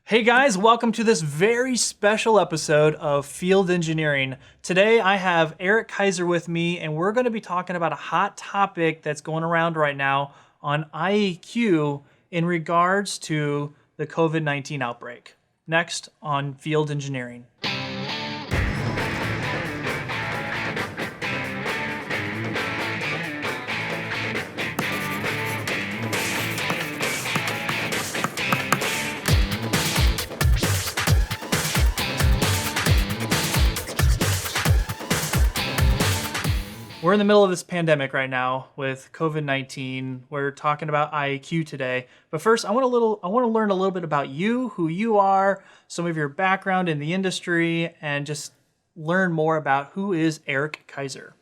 Hey guys, welcome to this very special episode of Field Engineering. Today I have Eric Kaiser with me, and we're going to be talking about a hot topic that's going around right now on IAQ in regards to the COVID-19 outbreak. Next on Field Engineering. We're in the middle of this pandemic right now with COVID-19. We're talking about IAQ today. But first, I want to learn a little bit about you, who you are, some of your background in the industry, and just learn more about who is Eric Kaiser.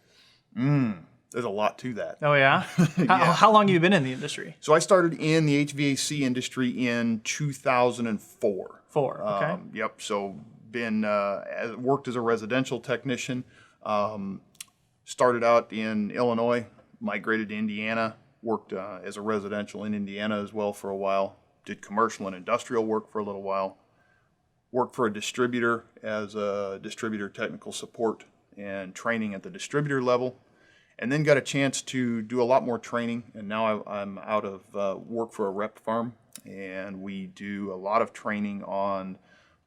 There's a lot to that. Oh yeah? How long have you been in the industry? So I started in the HVAC industry in 2004. Okay. So been worked as a residential technician. Started out in Illinois, migrated to Indiana, worked as a residential in Indiana as well for a while, did commercial and industrial work for a little while, worked for a distributor as a distributor technical support and training at the distributor level, and then got a chance to do a lot more training, and now I'm out of work for a rep farm, and we do a lot of training on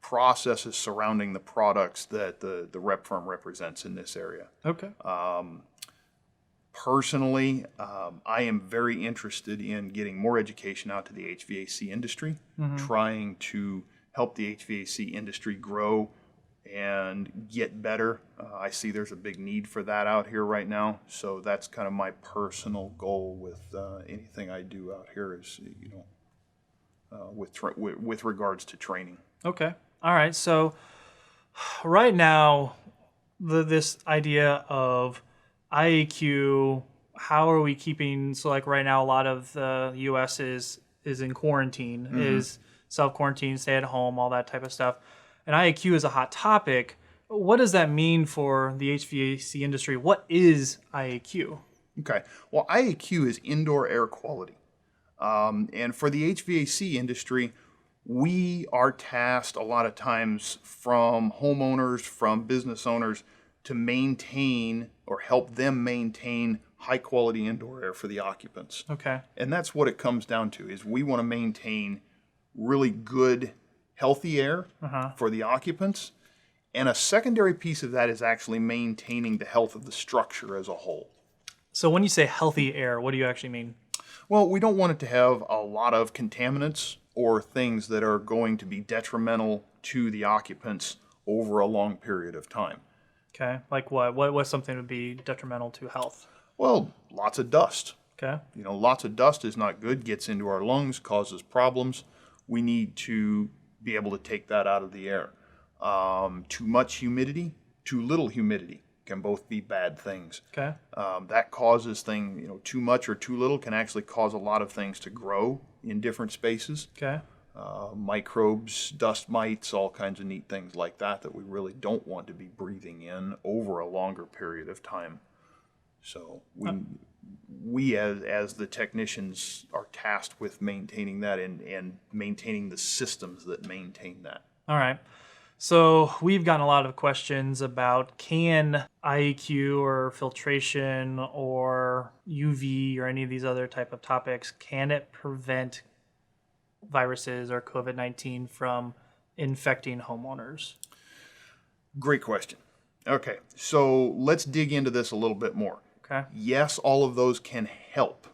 processes surrounding the products that the rep firm represents in this area. Okay. Personally, I am very interested in getting more education out to the HVAC industry, trying to help the HVAC industry grow and get better. I see there's a big need for that out here right now, so that's kind of my personal goal with anything I do out here is, with regards to training. Okay. All right. So right now, this idea of IAQ, how are we keeping, so like right now, a lot of the U.S. is in quarantine, is self-quarantine, stay at home, all that type of stuff. And IAQ is a hot topic. What does that mean for the HVAC industry? What is IAQ? Okay. Well, IAQ is indoor air quality. And for the HVAC industry, we are tasked a lot of times from homeowners, from business owners, to maintain or help them maintain high quality indoor air for the occupants. Okay. And that's what it comes down to, is we want to maintain really good, healthy air for the occupants. And a secondary piece of that is actually maintaining the health of the structure as a whole. So when you say healthy air, what do you actually mean? Well, we don't want it to have a lot of contaminants or things that are going to be detrimental to the occupants over a long period of time. Okay, like what? What's something that would be detrimental to health? Well, lots of dust. Okay. Lots of dust is not good, gets into our lungs, causes problems. We need to be able to take that out of the air. Too much humidity, too little humidity can both be bad things. Okay. That causes too much or too little can actually cause a lot of things to grow in different spaces. Okay. Microbes, dust mites, all kinds of neat things like that we really don't want to be breathing in over a longer period of time. So we as the technicians are tasked with maintaining that and maintaining the systems that maintain that. All right. So we've gotten a lot of questions about, can IAQ or filtration or UV or any of these other type of topics, can it prevent viruses or COVID-19 from infecting homeowners? Great question. Okay, so let's dig into this a little bit more. Okay. Yes, all of those can help.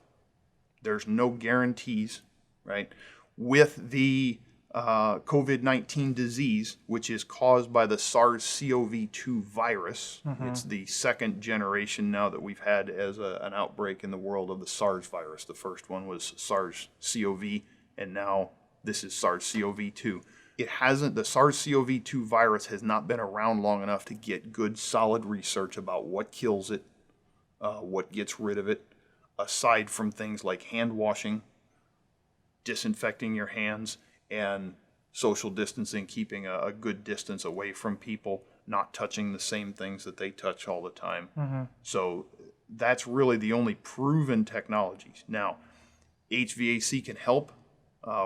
There's no guarantees, right? With the COVID-19 disease, which is caused by the SARS-CoV-2 virus. It's the second generation now that we've had as an outbreak in the world of the SARS virus. The first one was SARS-CoV, and now this is SARS-CoV-2. The SARS-CoV-2 virus has not been around long enough to get good, solid research about what kills it, what gets rid of it, aside from things like hand washing, disinfecting your hands, and social distancing, keeping a good distance away from people, not touching the same things that they touch all the time. So that's really the only proven technologies. Now, HVAC can help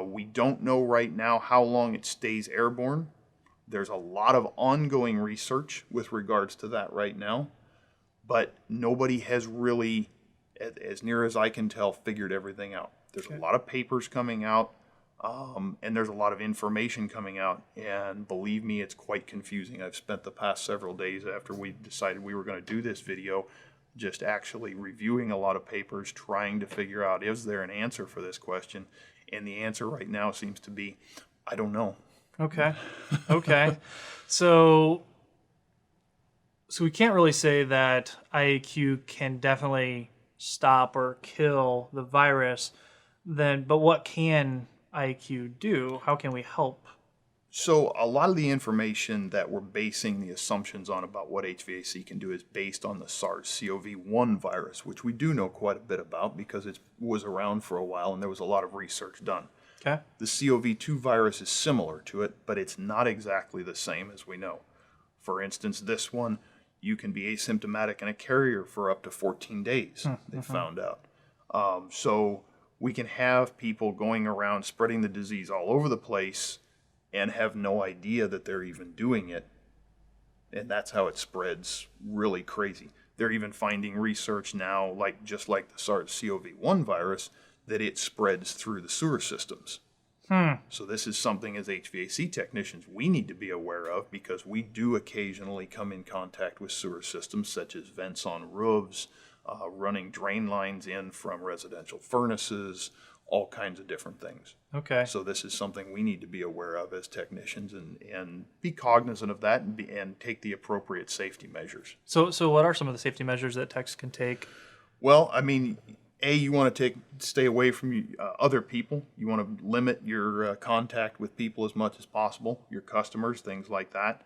We don't know right now how long it stays airborne. There's a lot of ongoing research with regards to that right now, but nobody has really, as near as I can tell, figured everything out. There's a lot of papers coming out, and there's a lot of information coming out, and believe me, it's quite confusing. I've spent the past several days after we decided we were going to do this video just actually reviewing a lot of papers, trying to figure out, is there an answer for this question? And the answer right now seems to be, I don't know. Okay. Okay. So we can't really say that IAQ can definitely stop or kill the virus. But what can IAQ do? How can we help? So a lot of the information that we're basing the assumptions on about what HVAC can do is based on the SARS-CoV-1 virus, which we do know quite a bit about because it was around for a while and there was a lot of research done. Okay. The CoV-2 virus is similar to it, but it's not exactly the same as we know. For instance, this one, you can be asymptomatic and a carrier for up to 14 days, they found out. So we can have people going around spreading the disease all over the place and have no idea that they're even doing it. And that's how it spreads really crazy. They're even finding research now, just like the SARS-CoV-1 virus, that it spreads through the sewer systems. So this is something as HVAC technicians we need to be aware of because we do occasionally come in contact with sewer systems such as vents on roofs, running drain lines in from residential furnaces, all kinds of different things. Okay. So this is something we need to be aware of as technicians and be cognizant of that and take the appropriate safety measures. So what are some of the safety measures that techs can take? Well, I mean, you want to stay away from other people. You want to limit your contact with people as much as possible, your customers, things like that.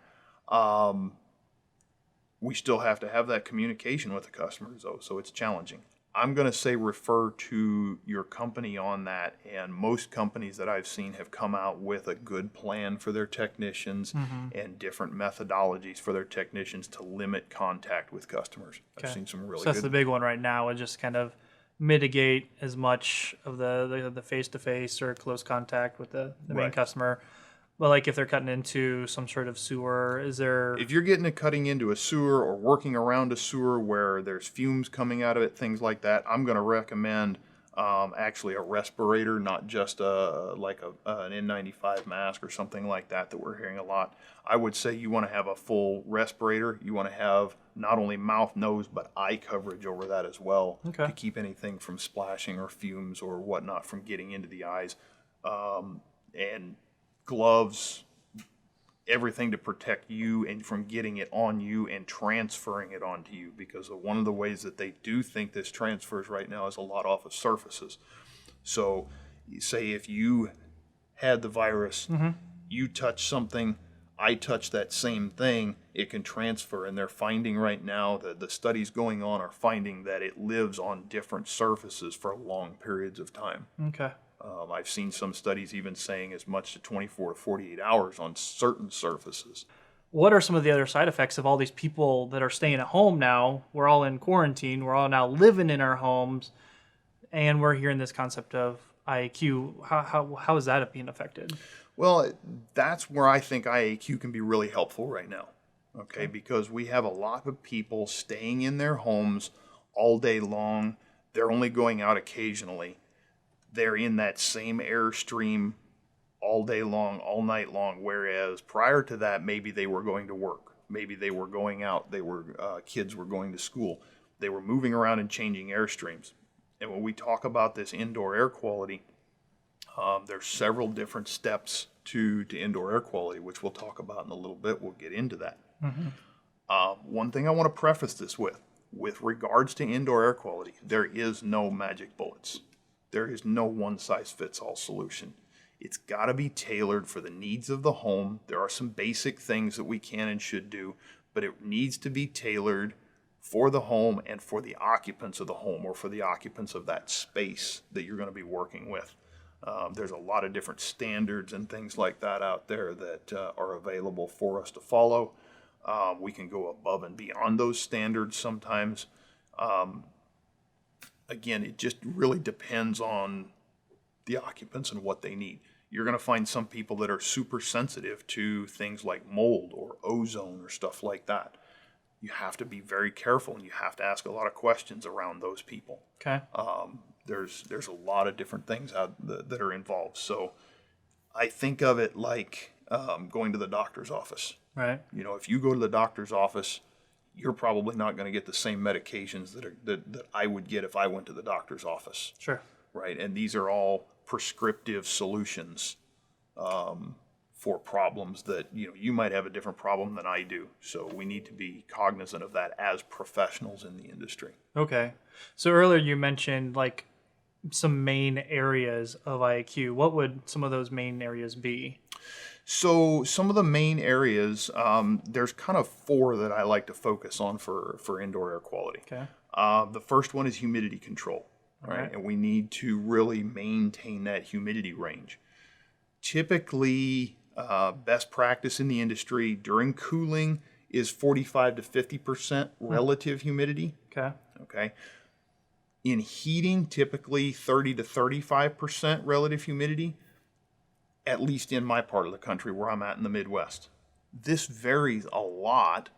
We still have to have that communication with the customers, though, so it's challenging. I'm going to say refer to your company on that, and most companies that I've seen have come out with a good plan for their technicians and different methodologies for their technicians to limit contact with customers. I've seen some really So that's good. the big one right now, is just kind of mitigate as much of the face-to-face or close contact with the main Right. customer. But like if they're cutting into some sort of sewer, is there... If you're cutting into a sewer or working around a sewer where there's fumes coming out of it, things like that, I'm going to recommend actually a respirator, not just an N95 mask or something like that we're hearing a lot. I would say you want to have a full respirator. You want to have not only mouth, nose, but eye coverage over that as well to keep anything from splashing or fumes or whatnot from getting into the eyes. And gloves, everything to protect you and from getting it on you and transferring it onto you, because one of the ways that they do think this transfers right now is a lot off of surfaces. So say if you had the virus, you touch something, I touch that same thing, it can transfer. And they're finding right now that the studies going on are finding that it lives on different surfaces for long periods of time. Okay. I've seen some studies even saying as much as 24 to 48 hours on certain surfaces. What are some of the other side effects of all these people that are staying at home now? We're all in quarantine. We're all now living in our homes, and we're hearing this concept of IAQ. How is that being affected? Well, that's where I think IAQ can be really helpful right now, okay? Because we have a lot of people staying in their homes all day long. They're only going out occasionally. They're in that same airstream all day long, all night long, whereas prior to that, maybe they were going to work. Maybe they were going out. Kids were going to school. They were moving around and changing airstreams. And when we talk about this indoor air quality, there's several different steps to indoor air quality, which we'll talk about in a little bit. We'll get into that. One thing I want to preface this with regards to indoor air quality, there is no magic bullets. There is no one-size-fits-all solution. It's got to be tailored for the needs of the home. There are some basic things that we can and should do, but it needs to be tailored for the home and for the occupants of the home or for the occupants of that space that you're going to be working with. There's a lot of different standards and things like that out there that are available for us to follow. We can go above and beyond those standards sometimes. Again, it just really depends on the occupants and what they need. You're going to find some people that are super sensitive to things like mold or ozone or stuff like that. You have to be very careful, and you have to ask a lot of questions around those people. Okay. There's a lot of different things that are involved. So I think of it like going to the doctor's office. Right. You know, if you go to the doctor's office, you're probably not going to get the same medications that I would get if I went to the doctor's office. Sure. Right. And these are all prescriptive solutions for problems that, you might have a different problem than I do. So we need to be cognizant of that as professionals in the industry. Okay. So earlier you mentioned like some main areas of IAQ. What would some of those main areas be? So some of the main areas, there's kind of 4 that I like to focus on for indoor air quality. Okay. The first one is humidity control, right? And we need to really maintain that humidity range. Typically, best practice in the industry during cooling is 45 to 50% relative humidity. Okay. Okay. In heating, typically 30 to 35% relative humidity, at least in my part of the country where I'm at in the Midwest. This varies a lot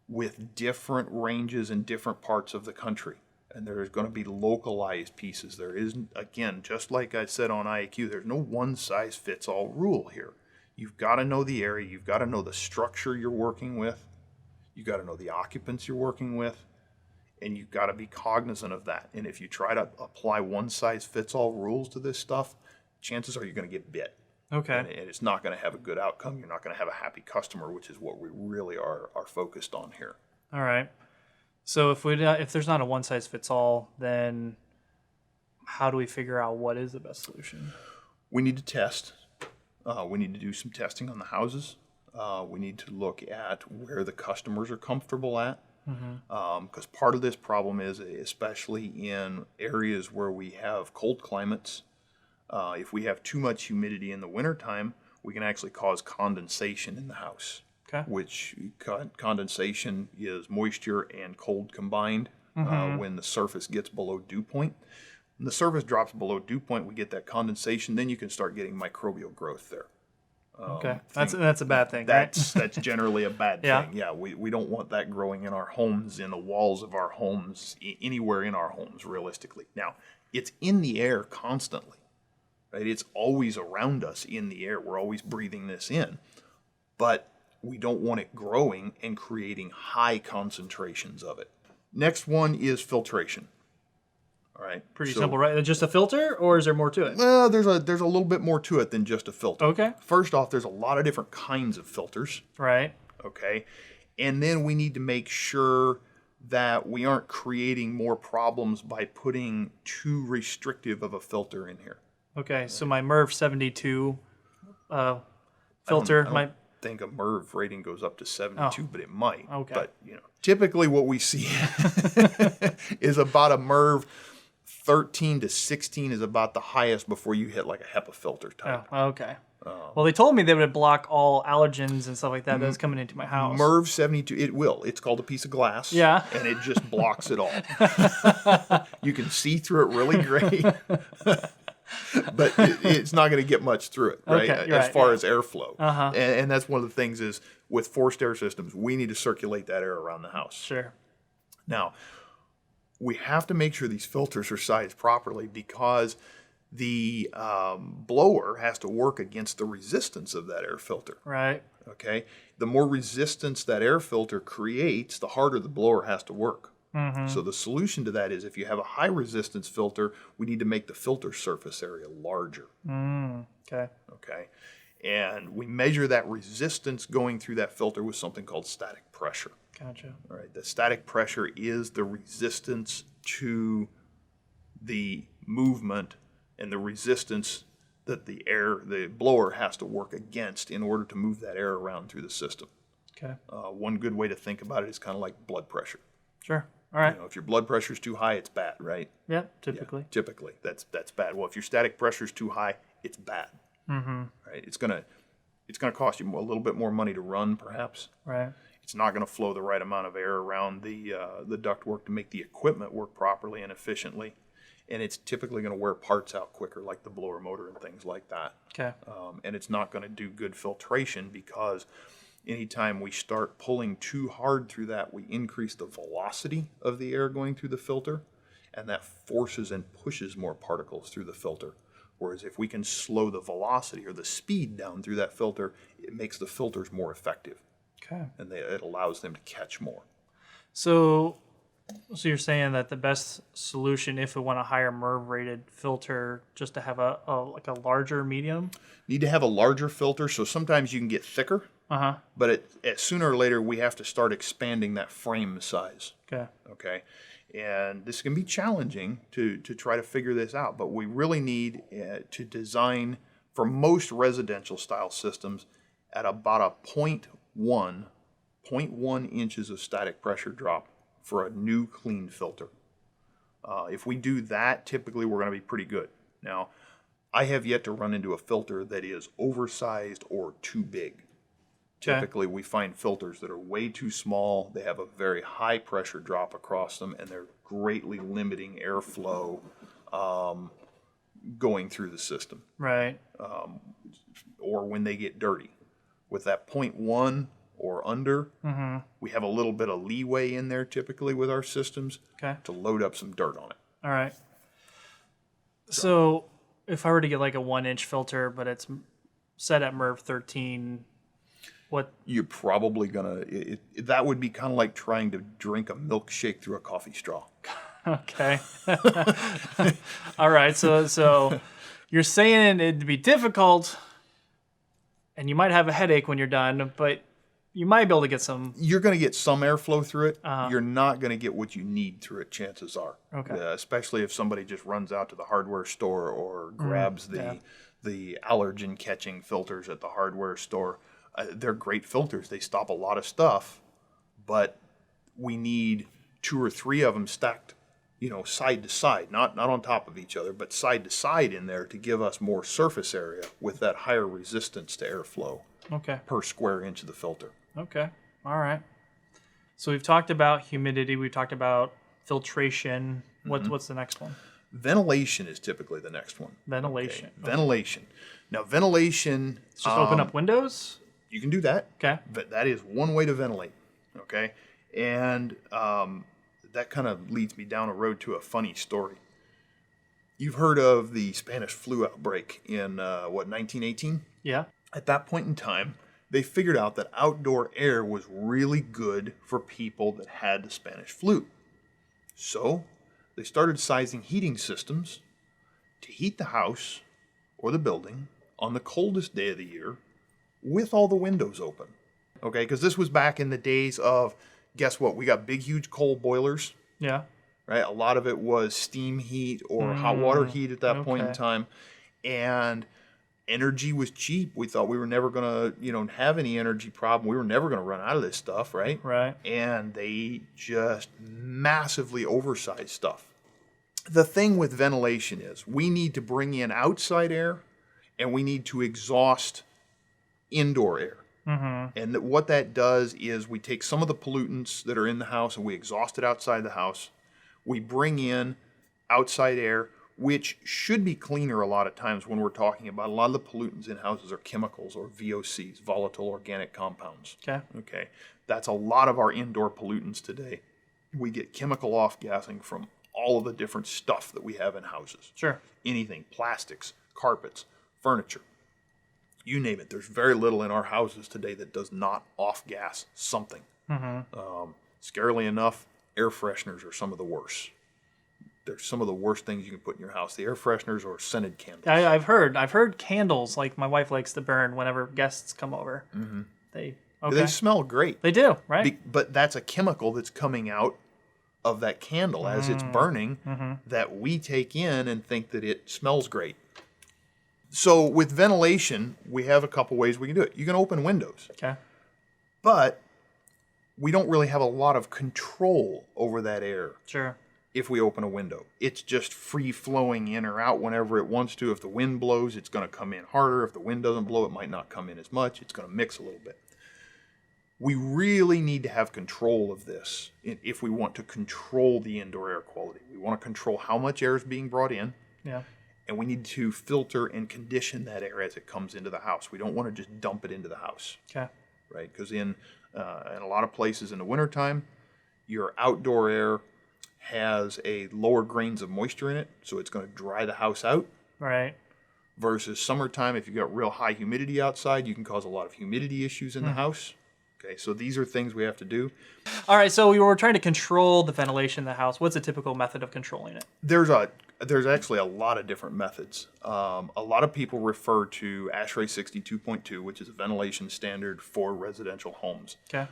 with different ranges in different parts of the country. And there's going to be localized pieces. There isn't, again, just like I said on IAQ, there's no one-size-fits-all rule here. You've got to know the area. You've got to know the structure you're working with. You've got to know the occupants you're working with. And you've got to be cognizant of that. And if you try to apply one-size-fits-all rules to this stuff, chances are you're going to get bit. Okay. And it's not going to have a good outcome. You're not going to have a happy customer, which is what we really are focused on here. All right. So if there's not a one-size-fits-all, then how do we figure out what is the best solution? We need to test. We need to do some testing on the houses. We need to look at where the customers are comfortable at. Because part of this problem is, especially in areas where we have cold climates, if we have too much humidity in the wintertime, we can actually cause condensation in the house. Okay. Which condensation is moisture and cold combined when the surface gets below dew point. When the surface drops below dew point, we get that condensation. Then you can start getting microbial growth there. Okay, that's a bad thing, right? That's generally a bad thing. Yeah, we don't want that growing in our homes, in the walls of our homes, anywhere in our homes, realistically. Now, it's in the air constantly, right? It's always around us in the air. We're always breathing this in. But we don't want it growing and creating high concentrations of it. Next one is filtration. All right. Pretty simple, right? Just a filter, or is there more to it? Well, there's a little bit more to it than just a filter. Okay. First off, there's a lot of different kinds of filters. Right. Okay. And then we need to make sure that we aren't creating more problems by putting too restrictive of a filter in here. Okay. So my MERV 72 filter might. I think a MERV rating goes up to 72, but it might. Okay. But typically what we see is about a MERV 13 to 16 is about the highest before you hit like a HEPA filter type. Oh, okay. Well, they told me they would block all allergens and stuff like that that's coming into my house. MERV 72, it will. It's called a piece of glass. Yeah. And it just blocks it all. You can see through it really great. But it's not going to get much through it, right? Okay, as far as airflow. Uh-huh. And that's one of the things is with forced air systems, we need to circulate that air around the house. Sure. Now, we have to make sure these filters are sized properly because the blower has to work against the resistance of that air filter. Right. Okay? The more resistance that air filter creates, the harder the blower has to work. Mm-hmm. So the solution to that is if you have a high resistance filter, we need to make the filter surface area larger. Okay. Okay. And we measure that resistance going through that filter with something called static pressure. Gotcha. All right. The static pressure is the resistance to the movement and the resistance that the blower has to work against in order to move that air around through the system. Okay. One good way to think about it is kind of like blood pressure. Sure. All right. If your blood pressure is too high, it's bad, right? Yeah, typically. Yeah, typically, that's bad. Well, if your static pressure is too high, it's bad. Mm-hmm. Right? It's gonna cost you a little bit more money to run, perhaps. Right. It's not going to flow the right amount of air around the ductwork to make the equipment work properly and efficiently. and it's typically going to wear parts out quicker, like the blower motor and things like that. Okay. And it's not going to do good filtration because anytime we start pulling too hard through that, we increase the velocity of the air going through the filter, and that forces and pushes more particles through the filter. Whereas if we can slow the velocity or the speed down through that filter, it makes the filters more effective. Okay. And it allows them to catch more. So you're saying that the best solution, if we want a higher MERV rated filter, just to have a larger medium? Need to have a larger filter, so sometimes you can get thicker. But sooner or later, we have to start expanding that frame size. Okay. And this can be challenging to try to figure this out, but we really need to design for most residential style systems at about a 0.1 inches of static pressure drop for a new clean filter. If we do that, typically we're going to be pretty good. Now, I have yet to run into a filter that is oversized or too big. Typically, we find filters that are way too small. They have a very high pressure drop across them, and they're greatly limiting airflow going through the system. Right. Or when they get dirty. With that 0.1 or under, we have a little bit of leeway in there typically with our systems to load up some dirt on it. All right. So if I were to get like a 1-inch filter, but it's set at MERV 13, what? You're probably gonna. That would be kind of like trying to drink a milkshake through a coffee straw. Okay. All right. So you're saying it'd be difficult, and you might have a headache when you're done, but you might be able to get some. You're going to get some airflow through it. You're not going to get what you need through it. Chances are. Okay. Especially if somebody just runs out to the hardware store or grabs the allergen catching filters at the hardware store. They're great filters. They stop a lot of stuff, but we need 2 or 3 of them stacked, side to side, not on top of each other, but side to side in there to give us more surface area with that higher resistance to airflow per square inch of the filter. Okay. All right. So we've talked about humidity. We've talked about filtration. What's the next one? Ventilation is typically the next one. Ventilation. Okay. Ventilation. Now, ventilation... It's just open up windows? You can do that. Okay. But that is one way to ventilate. Okay. And that kind of leads me down a road to a funny story. You've heard of the Spanish flu outbreak in, 1918? Yeah. At that point in time, they figured out that outdoor air was really good for people that had the Spanish flu. So they started sizing heating systems to heat the house or the building on the coldest day of the year with all the windows open. Okay, because this was back in the days of, guess what? We got big, huge coal boilers. Yeah. Right? A lot of it was steam heat or hot water heat at that point in time. And energy was cheap. We thought we were never going to, have any energy problem. We were never going to run out of this stuff, right? Right. And they just massively oversized stuff. The thing with ventilation is we need to bring in outside air and we need to exhaust indoor air. And what that does is we take some of the pollutants that are in the house and we exhaust it outside the house. We bring in outside air, which should be cleaner a lot of times when we're talking about a lot of the pollutants in houses are chemicals or VOCs, volatile organic compounds. Okay. That's a lot of our indoor pollutants today. We get chemical off-gassing from all of the different stuff that we have in houses. Sure. Anything, plastics, carpets, furniture. You name it. There's very little in our houses today that does not off-gas something. Scarily enough, air fresheners are some of the worst. They're some of the worst things you can put in your house. The air fresheners or scented candles. I've heard candles, like my wife likes to burn whenever guests come over. They smell great. They do, right? But that's a chemical that's coming out of that candle as it's burning that we take in and think that it smells great. So with ventilation, we have a couple ways we can do it. You can open windows. Okay. But we don't really have a lot of control over that air. Sure. If we open a window, it's just free flowing in or out whenever it wants to. If the wind blows, it's going to come in harder. If the wind doesn't blow, it might not come in as much. It's going to mix a little bit. We really need to have control of this if we want to control the indoor air quality. We want to control how much air is being brought in. Yeah. And we need to filter and condition that air as it comes into the house. We don't want to just dump it into the house. Okay. Right? Because in a lot of places in the wintertime, your outdoor air has a lower grains of moisture in it, so it's going to dry the house out. Right. Versus summertime, if you've got real high humidity outside, you can cause a lot of humidity issues in the house. Okay, so these are things we have to do. All right, so we were trying to control the ventilation in the house. What's a typical method of controlling it? There's actually a lot of different methods. A lot of people refer to ASHRAE 62.2, which is a ventilation standard for residential homes. Okay.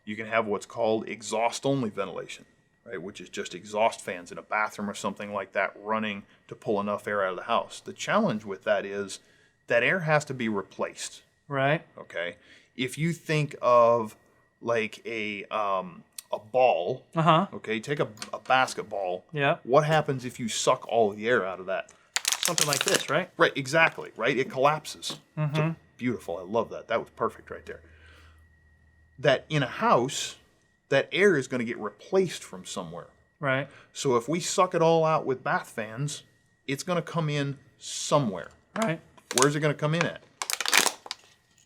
You can have what's called exhaust-only ventilation, right, which is just exhaust fans in a bathroom or something like that running to pull enough air out of the house. The challenge with that is that air has to be replaced. Right. Okay. If you think of like a ball, okay, take a basketball. Yeah. What happens if you suck all the air out of that? Something like this, right? Right, exactly, right? It collapses. So, beautiful. I love that. That was perfect right there. That in a house, that air is going to get replaced from somewhere. Right. So if we suck it all out with bath fans, it's going to come in somewhere. Right. Where's it going to come in at?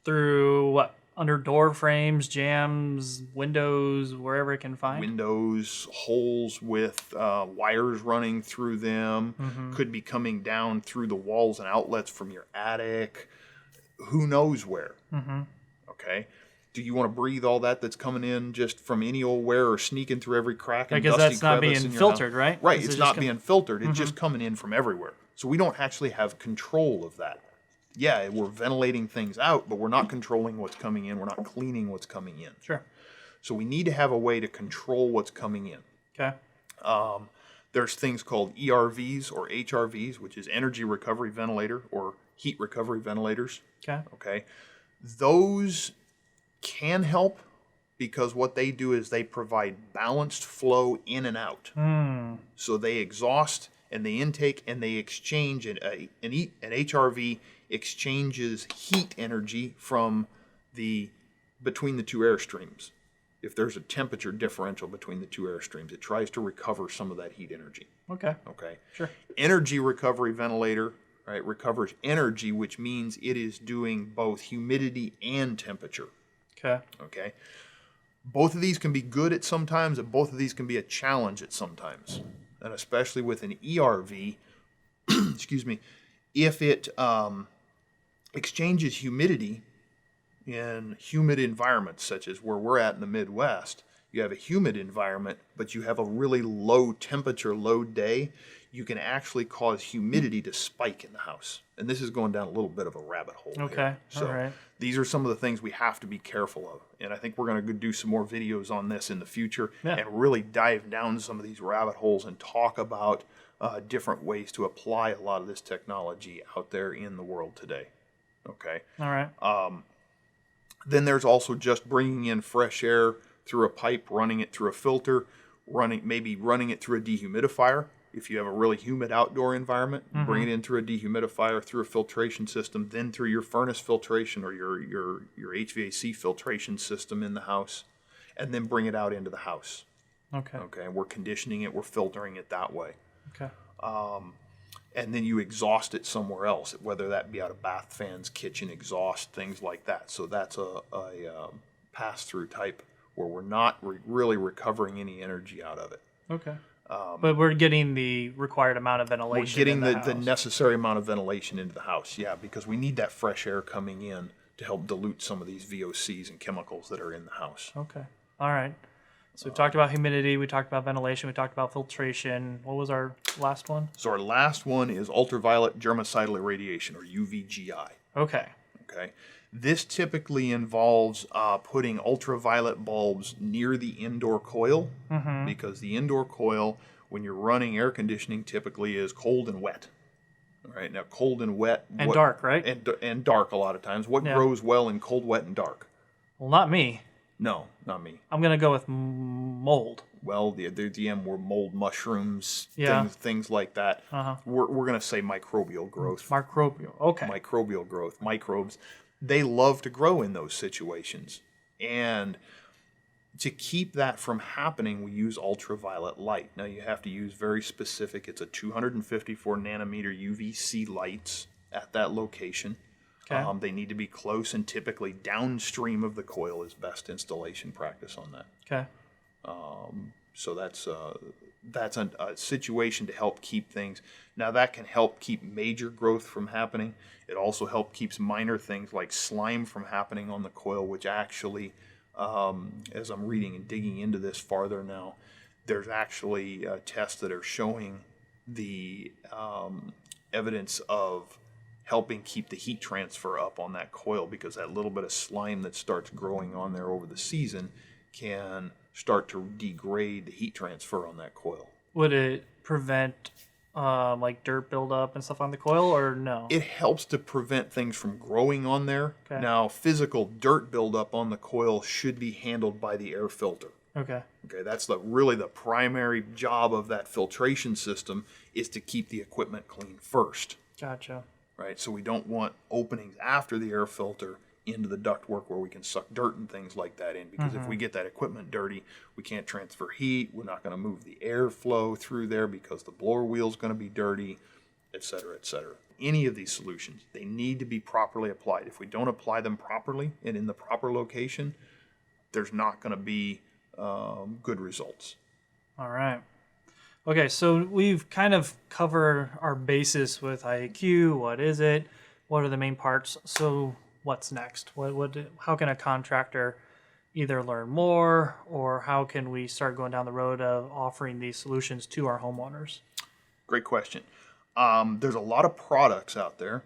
Through what? Under door frames, jams, windows, wherever it can find? Windows, holes with wires running through them, could be coming down through the walls and outlets from your attic. Who knows where? Okay. Do you want to breathe all that's coming in just from any old where or sneaking through every crack and Because dusty that's not crevice being in your filtered, house? right? Right. Is It's it not just being filtered. It's just coming in from everywhere. So we don't actually have control of that. Yeah, we're ventilating things out, but we're not controlling what's coming in. We're not cleaning what's coming in. Sure. So we need to have a way to control what's coming in. Okay. There's things called ERVs or HRVs, which is energy recovery ventilator or heat recovery ventilators. Okay. Okay. Those can help because what they do is they provide balanced flow in and out. So they exhaust and they intake and they exchange. An HRV exchanges heat energy from between the two air streams. If there's a temperature differential between the two air streams, it tries to recover some of that heat energy. Okay. Okay. Sure. Energy recovery ventilator, right, recovers energy, which means it is doing both humidity and temperature. Okay. Okay. Both of these can be good at some times, and both of these can be a challenge at some times. And especially with an ERV, excuse me, if it exchanges humidity in humid environments, such as where we're at in the Midwest, you have a humid environment, but you have a really low temperature, low day, you can actually cause humidity to spike in the house. And this is going down a little bit of a rabbit hole. Okay. Here. So all right. these are some of the things we have to be careful of. And I think we're going to do some more videos on this in the future and really dive down some of these rabbit holes and talk about different ways to apply a lot of this technology out there in the world today. Okay. All right. Then there's also just bringing in fresh air through a pipe, running it through a filter, maybe running it through a dehumidifier. If you have a really humid outdoor environment, bring it in through a dehumidifier, through a filtration system, then through your furnace filtration or your HVAC filtration system in the house, and then bring it out into the house. Okay. Okay, and we're conditioning it, we're filtering it that way. Okay. And then you exhaust it somewhere else, whether that be out of bath fans, kitchen exhaust, things like that. So that's a pass-through type where we're not really recovering any energy out of it. Okay. But we're getting the required amount of ventilation. We're getting in the necessary amount of ventilation into the house, yeah, because we need that fresh air coming in to help dilute some of these VOCs and chemicals that are in the house. Okay. All right. So we've talked about humidity, we talked about ventilation, we talked about filtration. What was our last one? So our last one is ultraviolet germicidal irradiation, or UVGI. Okay. Okay. This typically involves putting ultraviolet bulbs near the indoor coil because the indoor coil, when you're running air conditioning, typically is cold and wet. All right. Now, cold and wet. And dark, right? And dark a lot of times. What grows well in cold, wet, and dark? Well, not me. No, not me. I'm going to go with mold. Well, the were mold mushrooms, Yeah. things like that. We're going to say microbial growth. Microbial. Okay. Microbial growth, microbes. They love to grow in those situations. And to keep that from happening, we use ultraviolet light. Now you have to use very specific, it's a 254 nanometer UVC lights at that location. Okay. They need to be close and typically downstream of the coil is best installation practice on that. Okay. So that's a situation to help keep things. Now that can help keep major growth from happening. It also helps keeps minor things like slime from happening on the coil, which actually, as I'm reading and digging into this farther now, there's actually tests that are showing the evidence of helping keep the heat transfer up on that coil, because that little bit of slime that starts growing on there over the season can start to degrade the heat transfer on that coil. Would it prevent like dirt buildup and stuff on the coil, or no? It helps to prevent things from growing on there. Okay. Now, physical dirt buildup on the coil should be handled by the air filter. Okay. Okay, that's really the primary job of that filtration system, is to keep the equipment clean first. Gotcha. Right, so we don't want openings after the air filter into the ductwork where we can suck dirt and things like that in, because if we get that equipment dirty, we can't transfer heat, we're not going to move the airflow through there because the blower wheel's going to be dirty, et cetera, et cetera. Any of these solutions, they need to be properly applied. If we don't apply them properly and in the proper location, there's not going to be good results. All right. Okay, so we've kind of covered our basis with IAQ. What is it? What are the main parts? So what's next? How can a contractor either learn more, or how can we start going down the road of offering these solutions to our homeowners? Great question. There's a lot of products out there.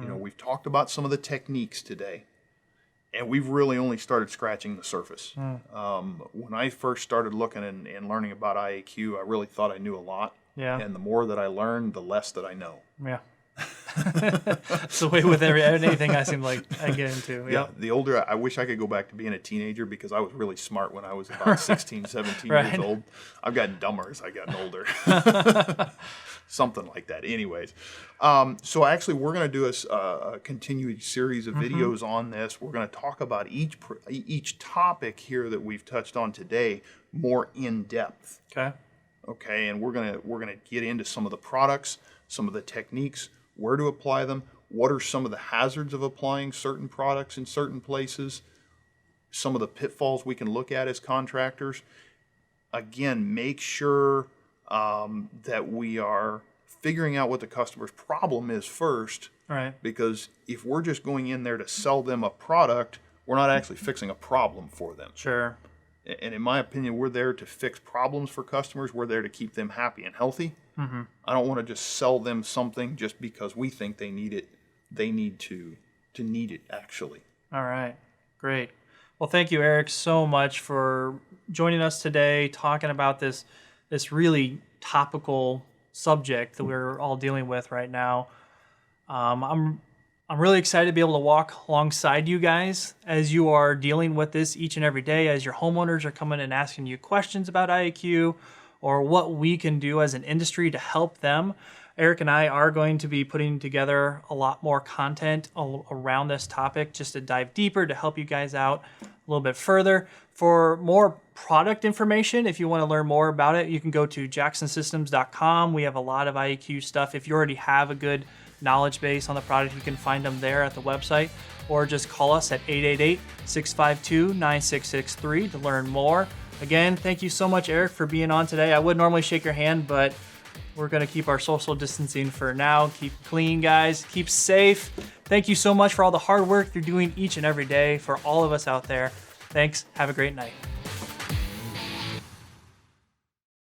You know, we've talked about some of the techniques today, and we've really only started scratching the surface. When I first started looking and learning about IAQ, I really thought I knew a lot. Yeah. And the more that I learned, the less that I know. Yeah. It's the way with anything I seem like I get into. Yeah. Yep. The older, I wish I could go back to being a teenager, because I was really smart when I was about 16, 17 Right. years old. I've gotten dumber as I've gotten older. Something like that. Anyways, so actually we're going to do a continued series of videos on this. We're going to talk about each topic here that we've touched on today more in depth. Okay. Okay, and we're gonna get into some of the products, some of the techniques, where to apply them, what are some of the hazards of applying certain products in certain places, some of the pitfalls we can look at as contractors. Again, make sure that we are figuring out what the customer's problem is first. Right. Because if we're just going in there to sell them a product, we're not actually fixing a problem for them. Sure. And in my opinion, we're there to fix problems for customers. We're there to keep them happy and healthy. I don't want to just sell them something just because we think they need it. They need to need it, actually. All right. Great. Well, thank you, Eric, so much for joining us today, talking about this really topical subject that we're all dealing with right now. I'm really excited to be able to walk alongside you guys as you are dealing with this each and every day, as your homeowners are coming and asking you questions about IAQ or what we can do as an industry to help them. Eric and I are going to be putting together a lot more content around this topic just to dive deeper, to help you guys out a little bit further. For more product information, if you want to learn more about it, you can go to jacksonsystems.com. We have a lot of IAQ stuff. If you already have a good knowledge base on the product, you can find them there at the website, or just call us at 888-652-9663 to learn more. Again, thank you so much, Eric, for being on today. I would normally shake your hand, but we're going to keep our social distancing for now. Keep clean, guys. Keep safe. Thank you so much for all the hard work you're doing each and every day for all of us out there. Thanks. Have a great night.